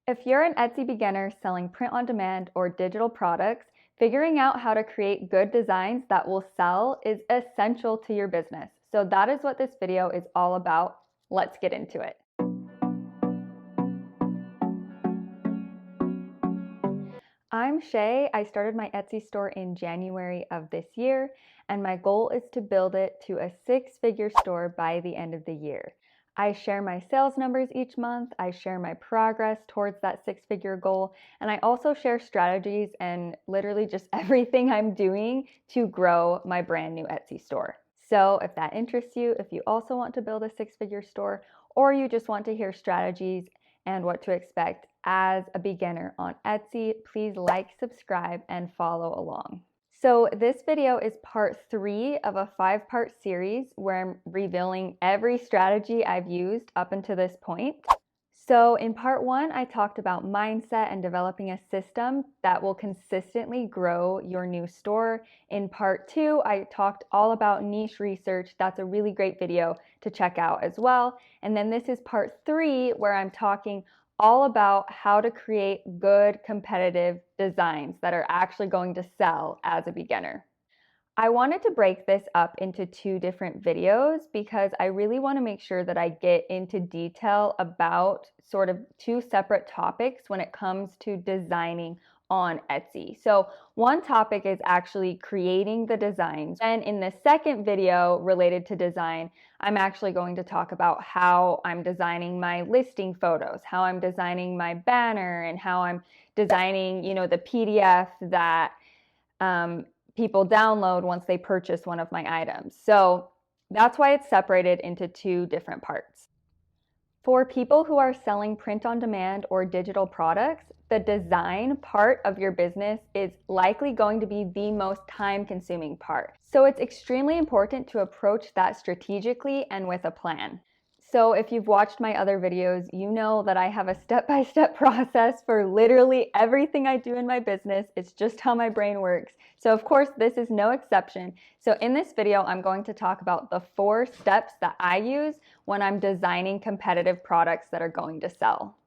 If you're an Etsy beginner selling print on demand or digital products, figuring out how to create good designs that will sell is essential to your business. So that is what this video is all about. Let's get into it. I'm Shay. I started my Etsy store in January of this year, and my goal is to build it to a six-figure store by the end of the year. I share my sales numbers each month, I share my progress towards that six-figure goal, and I also share strategies and literally just everything I'm doing to grow my brand new Etsy store. So if that interests you, if you also want to build a six-figure store, or you just want to hear strategies and what to expect as a beginner on Etsy, please like, subscribe, and follow along. So this video is part 3 of a 5-part series where I'm revealing every strategy I've used up until this point. So in part 1, I talked about mindset and developing a system that will consistently grow your new store. In part 2, I talked all about niche research. That's a really great video to check out as well. And then this is part 3 where I'm talking all about how to create good competitive designs that are actually going to sell as a beginner. I wanted to break this up into 2 different videos because I really want to make sure that I get into detail about sort of 2 separate topics when it comes to designing on Etsy. So one topic is actually creating the designs. And in the second video related to design, I'm actually going to talk about how I'm designing my listing photos, how I'm designing my banner, and how I'm designing, the PDF that people download once they purchase one of my items. So that's why it's separated into 2 different parts. For people who are selling print on demand or digital products, the design part of your business is likely going to be the most time-consuming part. So it's extremely important to approach that strategically and with a plan. So if you've watched my other videos, you know that I have a step-by-step process for literally everything I do in my business. It's just how my brain works. So of course, this is no exception. So in this video, I'm going to talk about the 4 steps that I use when I'm designing competitive products that are going to sell.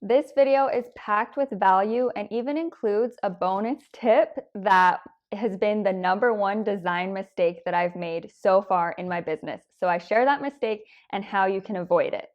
This video is packed with value and even includes a bonus tip that has been the #1 design mistake that I've made so far in my business. So I share that mistake and how you can avoid it.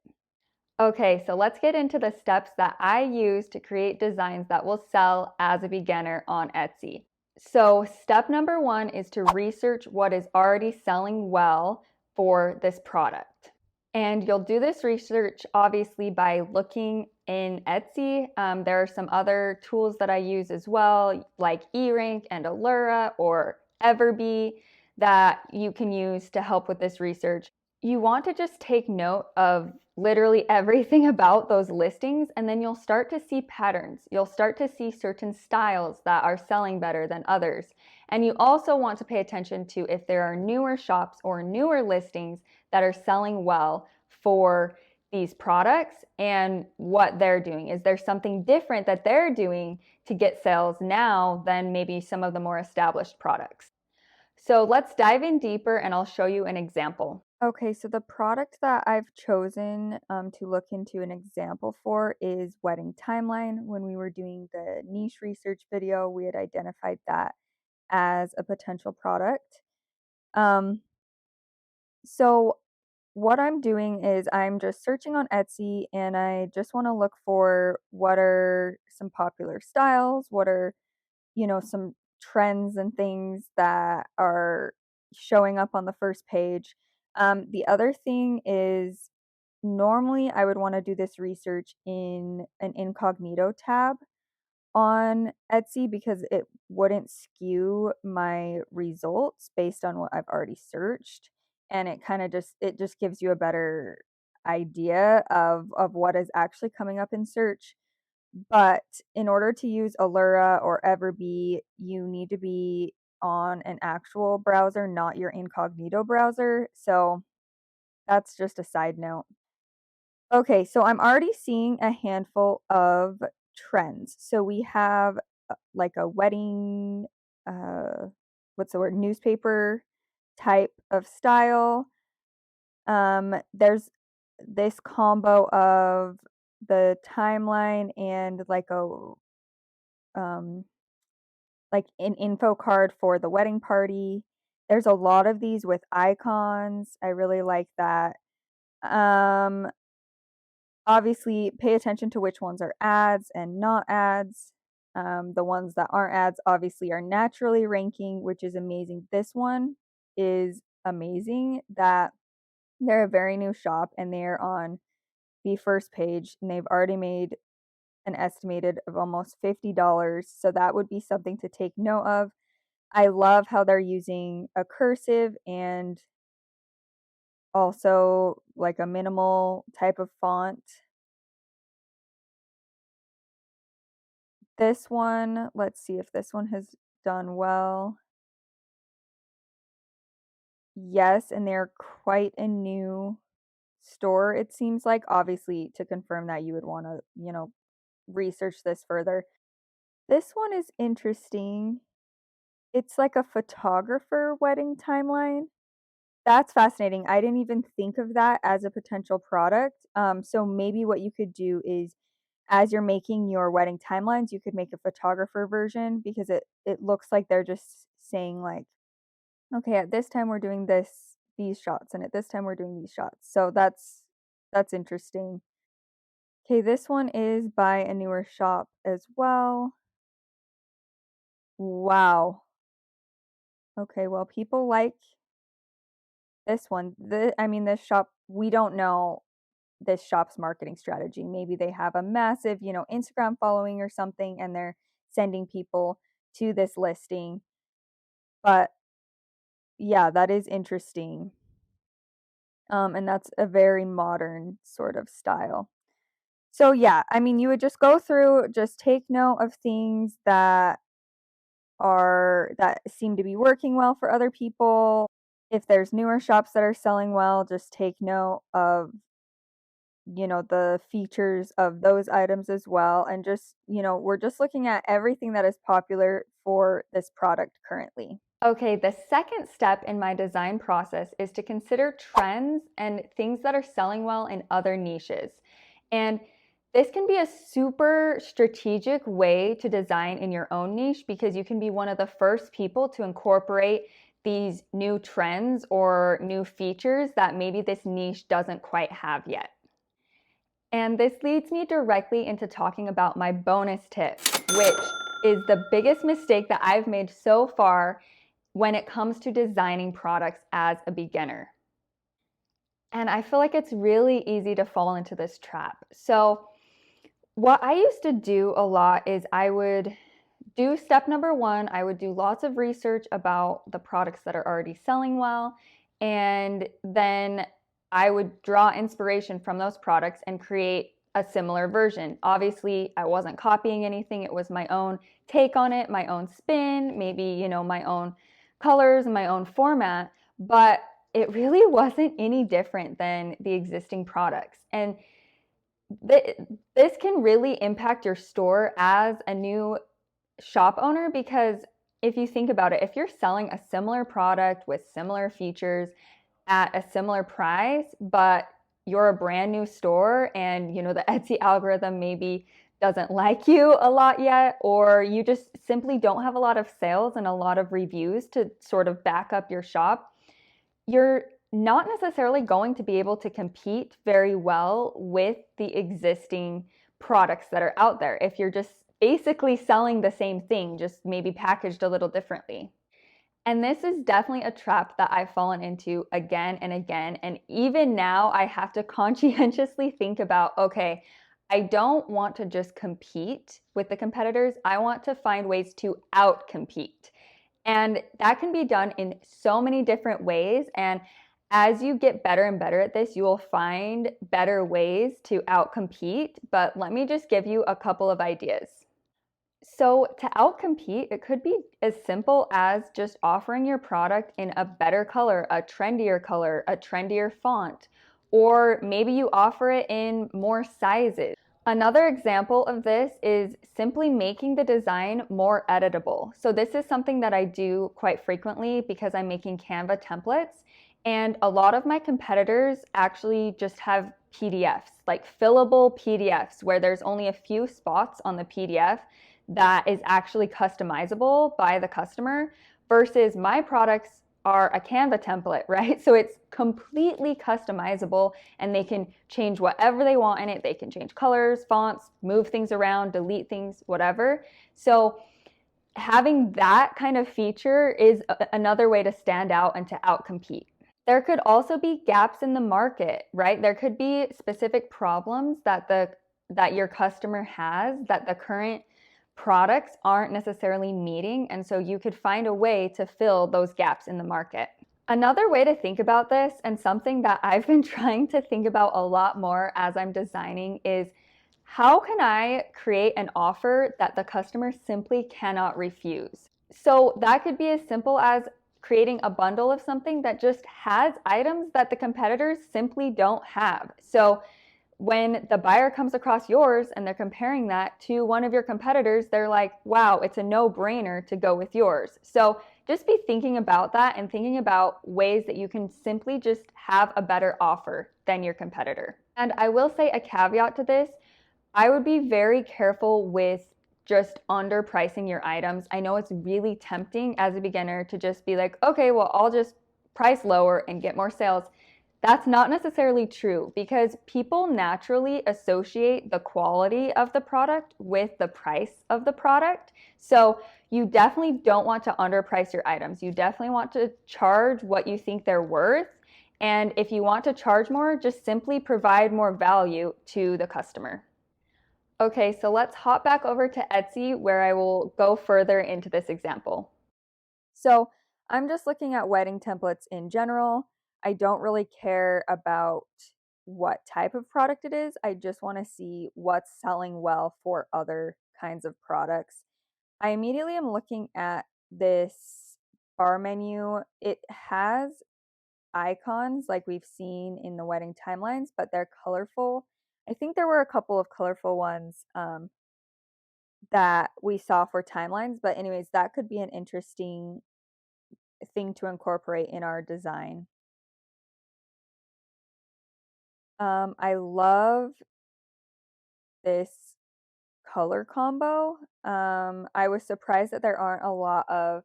Okay, so let's get into the steps that I use to create designs that will sell as a beginner on Etsy. So step #1 is to research what is already selling well for this product. And you'll do this research obviously by looking in Etsy. There are some other tools that I use as well, like eRank and Allura or Everbee, that you can use to help with this research. You want to just take note of literally everything about those listings, and then you'll start to see patterns. You'll start to see certain styles that are selling better than others. And you also want to pay attention to if there are newer shops or newer listings that are selling well for these products and what they're doing. Is there something different that they're doing to get sales now than maybe some of the more established products? So let's dive in deeper and I'll show you an example. Okay, so the product that I've chosen to look into an example for is Wedding Timeline. When we were doing the niche research video, we had identified that as a potential product. Um, so what I'm doing is I'm just searching on Etsy and I just want to look for what are some popular styles, what are, some trends and things that are showing up on the first page. The other thing is normally I would want to do this research in an incognito tab on Etsy because it wouldn't skew my results based on what I've already searched, and it just gives you a better idea of what is actually coming up in search. But in order to use Allura or Everbee, you need to be on an actual browser, not your incognito browser. So that's just a side note. Okay, so I'm already seeing a handful of trends. So we have like a wedding, uh, what's the word, newspaper type of style. There's this combo of the timeline and um like an info card for the wedding party. There's a lot of these with icons. I really like that. Um, Obviously, pay attention to which ones are ads and not ads. The ones that aren't ads obviously are naturally ranking, which is amazing. This one is amazing that they're a very new shop and they're on the first page and they've already made an estimated of almost $50. So that would be something to take note of. I love how they're using a cursive and also like a minimal type of font. This one, let's see if this one has done well. Yes, and they're quite a new store, it seems like. Obviously, to confirm that, you would want to, research this further. This one is interesting. It's like a photographer wedding timeline. That's fascinating. I didn't even think of that as a potential product. So maybe what you could do is as you're making your wedding timelines, you could make a photographer version because it looks like they're just saying like, okay, at this time we're doing these shots and at this time we're doing these shots. So that's interesting. Okay, this one is by a newer shop as well. Wow. Okay, well, people like this one. This shop, we don't know this shop's marketing strategy. Maybe they have a massive, Instagram following or something, and they're sending people to this listing. But yeah, that is interesting. And that's a very modern sort of style. So yeah, you would just go through, just take note of things that seem to be working well for other people. If there's newer shops that are selling well, just take note of the features of those items as well. And just, we're just looking at everything that is popular for this product currently. Okay, the second step in my design process is to consider trends and things that are selling well in other niches. And this can be a super strategic way to design in your own niche because you can be one of the first people to incorporate these new trends or new features that maybe this niche doesn't quite have yet. And this leads me directly into talking about my bonus tip, which is the biggest mistake that I've made so far when it comes to designing products as a beginner. And I feel like it's really easy to fall into this trap. So, what I used to do a lot is I would do step number one, I would do lots of research about the products that are already selling well. And then I would draw inspiration from those products and create a similar version. Obviously, I wasn't copying anything, it was my own take on it, my own spin, maybe, my own colors and my own format. But it really wasn't any different than the existing products. And this can really impact your store as a new shop owner because if you think about it, if you're selling a similar product with similar features at a similar price, but you're a brand new store and the Etsy algorithm maybe doesn't like you a lot yet, or you just simply don't have a lot of sales and a lot of reviews to sort of back up your shop, you're not necessarily going to be able to compete very well with the existing products that are out there if you're just basically selling the same thing, just maybe packaged a little differently. And this is definitely a trap that I've fallen into again and again. And even now, I have to conscientiously think about okay, I don't want to just compete with the competitors, I want to find ways to out-compete. And that can be done in so many different ways. And as you get better and better at this, you will find better ways to outcompete. But let me just give you a couple of ideas. So, to outcompete, it could be as simple as just offering your product in a better color, a trendier font, or maybe you offer it in more sizes. Another example of this is simply making the design more editable. So this is something that I do quite frequently because I'm making Canva templates, and a lot of my competitors actually just have PDFs, like fillable PDFs, where there's only a few spots on the PDF that is actually customizable by the customer, versus my products are a Canva template, right? So it's completely customizable and they can change whatever they want in it. They can change colors, fonts, move things around, delete things, whatever. So having that kind of feature is another way to stand out and to outcompete. There could also be gaps in the market, right? There could be specific problems that your customer has that the current products aren't necessarily meeting, and so you could find a way to fill those gaps in the market. Another way to think about this, and something that I've been trying to think about a lot more as I'm designing, is how can I create an offer that the customer simply cannot refuse? So that could be as simple as creating a bundle of something that just has items that the competitors simply don't have. So when the buyer comes across yours and they're comparing that to one of your competitors, they're like, wow, it's a no-brainer to go with yours. So just be thinking about that and thinking about ways that you can simply just have a better offer than your competitor. And I will say a caveat to this, I would be very careful with just underpricing your items. I know it's really tempting as a beginner to just be like, okay, well, I'll just price lower and get more sales. That's not necessarily true because people naturally associate the quality of the product with the price of the product. So you definitely don't want to underprice your items. You definitely want to charge what you think they're worth. And if you want to charge more, just simply provide more value to the customer. Okay, so let's hop back over to Etsy where I will go further into this example. So I'm just looking at wedding templates in general. I don't really care about what type of product it is. I just want to see what's selling well for other kinds of products. I immediately am looking at this bar menu. It has icons like we've seen in the wedding timelines, but they're colorful. I think there were a couple of colorful ones that we saw for timelines, but anyways, that could be an interesting thing to incorporate in our design. I love this color combo. I was surprised that there aren't a lot of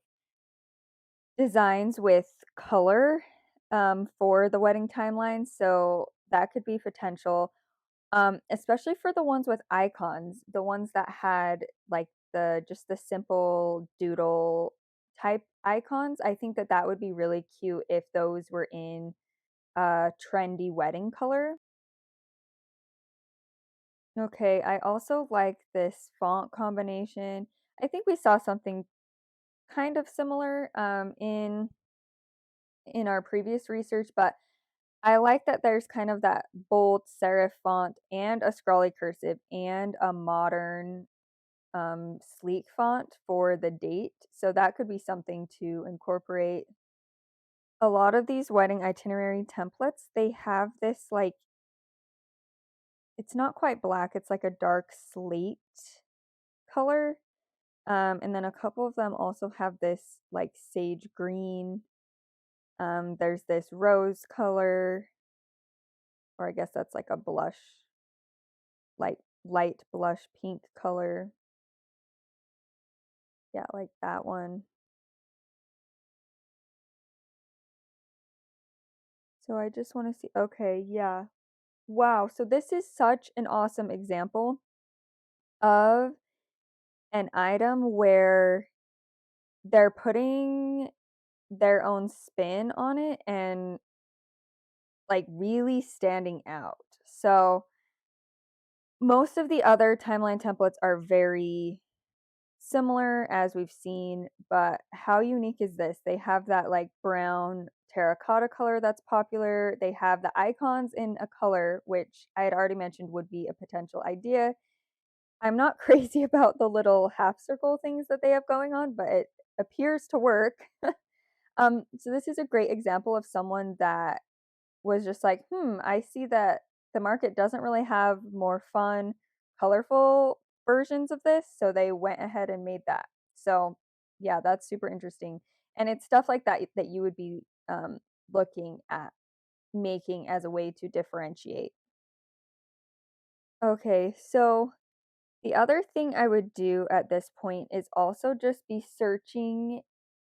designs with color for the wedding timeline, so that could be potential. Especially for the ones with icons, the ones that had like the simple doodle type icons. I think that that would be really cute if those were in a trendy wedding color. Okay, I also like this font combination. I think we saw something kind of similar in our previous research, but I like that there's kind of that bold serif font and a scrawly cursive and a modern sleek font for the date. So that could be something to incorporate. A lot of these wedding itinerary templates, they have this like, it's not quite black, it's like a dark slate color. And then a couple of them also have this like sage green. There's this rose color, or I guess that's like a blush, light light blush pink color. Yeah, like that one. So I just want to see. Okay, yeah. Wow, so this is such an awesome example of an item where they're putting their own spin on it and like really standing out. So most of the other timeline templates are very similar as we've seen, but how unique is this? They have that like brown terracotta color that's popular. They have the icons in a color, which I had already mentioned would be a potential idea. I'm not crazy about the little half circle things that they have going on, but it appears to work. So this is a great example of someone that was just like, I see that the market doesn't really have more fun, colorful versions of this, so they went ahead and made that. So yeah, that's super interesting. And it's stuff like that that you would be looking at making as a way to differentiate. Okay, so the other thing I would do at this point is also just be searching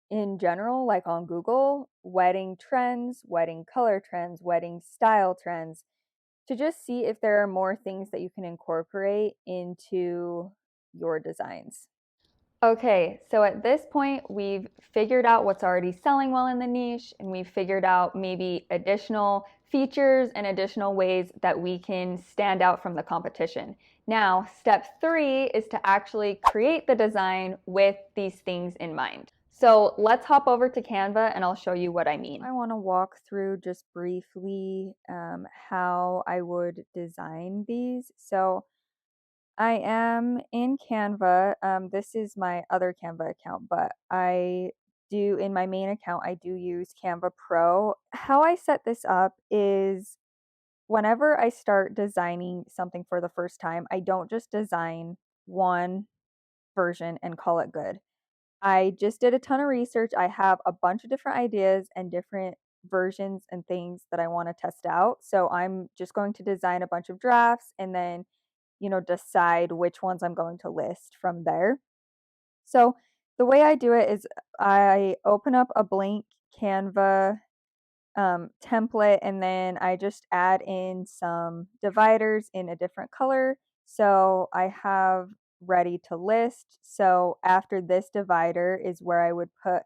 in general, like on Google, wedding trends, wedding color trends, wedding style trends, to just see if there are more things that you can incorporate into your designs. Okay, so at this point, we've figured out what's already selling well in the niche, and we've figured out maybe additional features and additional ways that we can stand out from the competition. Now, step 3 is to actually create the design with these things in mind. So let's hop over to Canva and I'll show you what I mean. I want to walk through just briefly how I would design these. So I am in Canva. This is my other Canva account, but I do in my main account, I do use Canva Pro. How I set this up is whenever I start designing something for the first time, I don't just design one version and call it good. I just did a ton of research. I have a bunch of different ideas and different versions and things that I want to test out. So I'm just going to design a bunch of drafts and then decide which ones I'm going to list from there. So the way I do it is I open up a blank Canva template and then I just add in some dividers in a different color. So I have ready to list. So after this divider is where I would put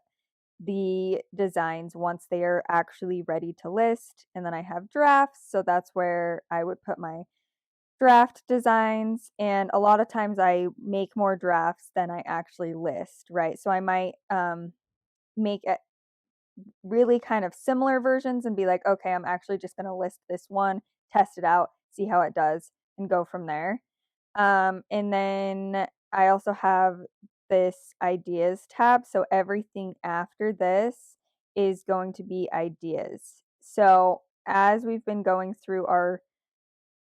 the designs once they are actually ready to list. And then I have drafts. So that's where I would put my draft designs, and a lot of times I make more drafts than I actually list, right? So I might make it really kind of similar versions and be like, okay, I'm actually just going to list this one, test it out, see how it does, and go from there. And then I also have this ideas tab. So everything after this is going to be ideas. So as we've been going through our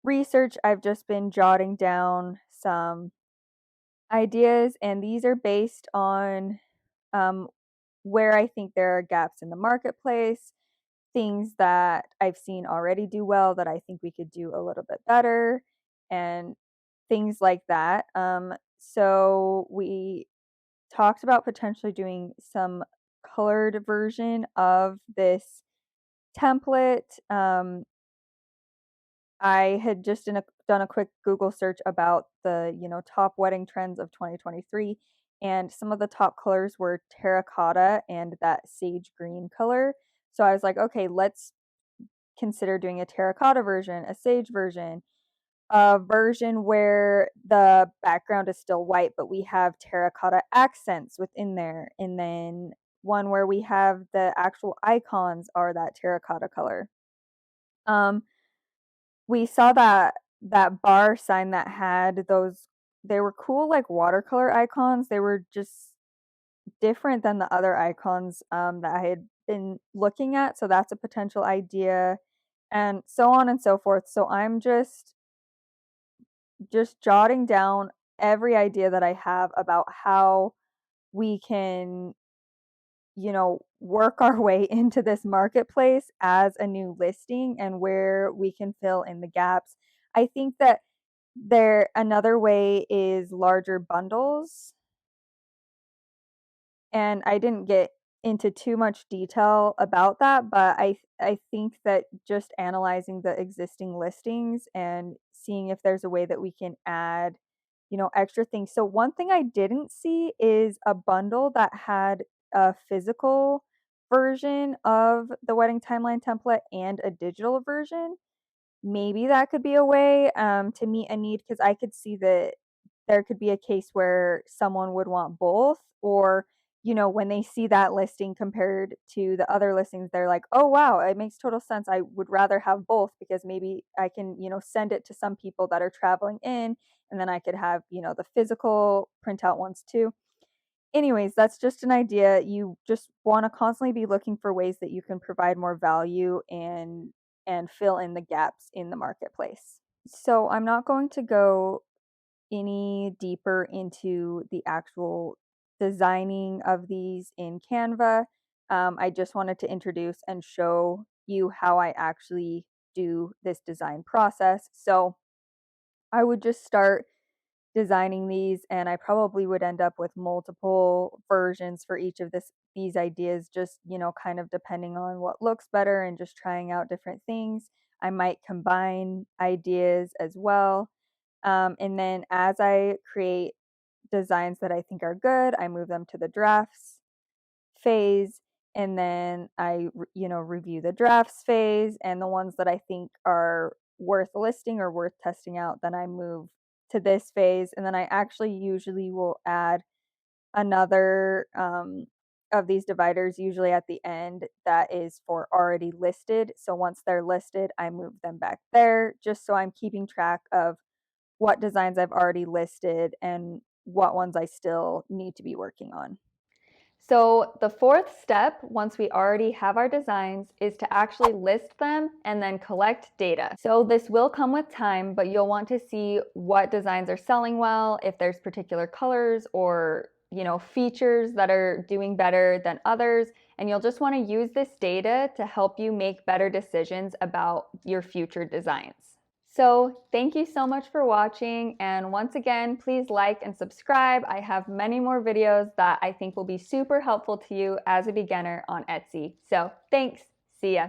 research, I've just been jotting down some ideas, and these are based on um, where I think there are gaps in the marketplace, things that I've seen already do well that I think we could do a little bit better, and things like that. So we talked about potentially doing some colored version of this template. I had just done a quick Google search about the, top wedding trends of 2023, and some of the top colors were terracotta and that sage green color. So I was like, okay, let's consider doing a terracotta version, a sage version, a version where the background is still white, but we have terracotta accents within there, and then one where we have the actual icons are that terracotta color. Um, we saw that bar sign that had those, they were cool like watercolor icons. They were just different than the other icons that I had been looking at. So that's a potential idea, and so on and so forth. So I'm just jotting down every idea that I have about how we can work our way into this marketplace as a new listing and where we can fill in the gaps. I think that another way is larger bundles, and I didn't get into too much detail about that, but I think that just analyzing the existing listings and seeing if there's a way that we can add, extra things. So one thing I didn't see is a bundle that had a physical version of the wedding timeline template and a digital version. Maybe that could be a way to meet a need, because I could see that there could be a case where someone would want both, or when they see that listing compared to the other listings, they're like, oh wow, it makes total sense, I would rather have both, because maybe I can send it to some people that are traveling in, and then I could have the physical printout ones too. Anyways, that's just an idea. You just want to constantly be looking for ways that you can provide more value and fill in the gaps in the marketplace. So I'm not going to go any deeper into the actual designing of these in Canva. I just wanted to introduce and show you how I actually do this design process. So I would just start designing these, and I probably would end up with multiple versions for each of these ideas, just, kind of depending on what looks better and just trying out different things. I might combine ideas as well. And then as I create designs that I think are good, I move them to the drafts phase, and then review the drafts phase, and the ones that I think are worth listing or worth testing out, then I move to this phase, and then I actually usually will add another of these dividers usually at the end that is for already listed. So once they're listed, I move them back there just so I'm keeping track of what designs I've already listed and what ones I still need to be working on. So the fourth step, once we already have our designs, is to actually list them and then collect data. So this will come with time, but you'll want to see what designs are selling well, if there's particular colors or features that are doing better than others, and you'll just want to use this data to help you make better decisions about your future designs. So thank you so much for watching, and once again, please like and subscribe. I have many more videos that I think will be super helpful to you as a beginner on Etsy. So thanks, see ya.